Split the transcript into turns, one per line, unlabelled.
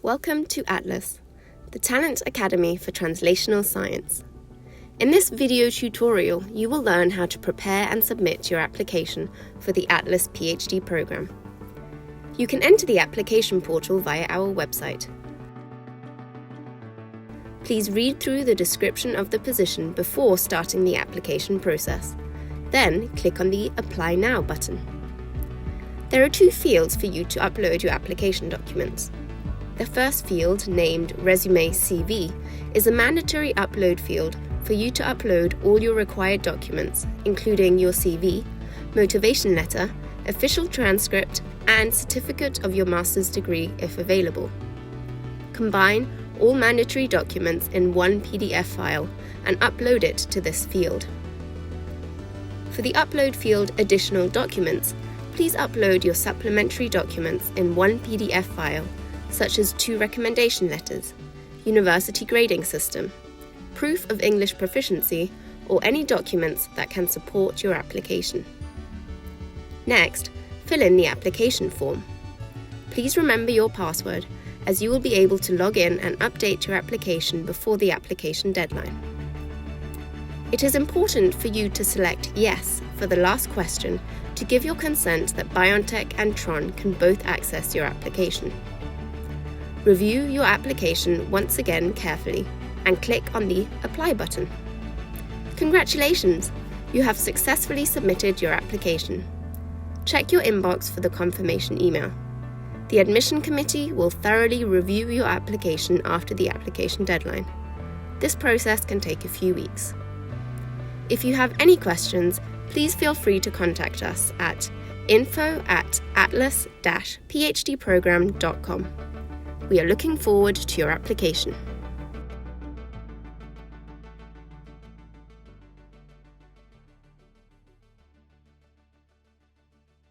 Welcome to Atlas, the Talent Academy for Translational Science. In this video tutorial, you will learn how to prepare and submit your application for the Atlas PhD program. You can enter the application portal via our website. Please read through the description of the position before starting the application process. Then click on the Apply Now button. There are two fields for you to upload your application documents. The first field, named Resume CV, is a mandatory upload field for you to upload all your required documents, including your CV, motivation letter, official transcript, and certificate of your master's degree if available. Combine all mandatory documents in one PDF file and upload it to this field. For the upload field Additional Documents, please upload your supplementary documents in one PDF file, such as 2 recommendation letters, university grading system, proof of English proficiency, or any documents that can support your application. Next, fill in the application form. Please remember your password, as you will be able to log in and update your application before the application deadline. It is important for you to select Yes for the last question to give your consent that BioNTech and Tron can both access your application. Review your application once again carefully and click on the Apply button. Congratulations! You have successfully submitted your application. Check your inbox for the confirmation email. The admission committee will thoroughly review your application after the application deadline. This process can take a few weeks. If you have any questions, please feel free to contact us at info@atlas-phdprogram.com. We are looking forward to your application.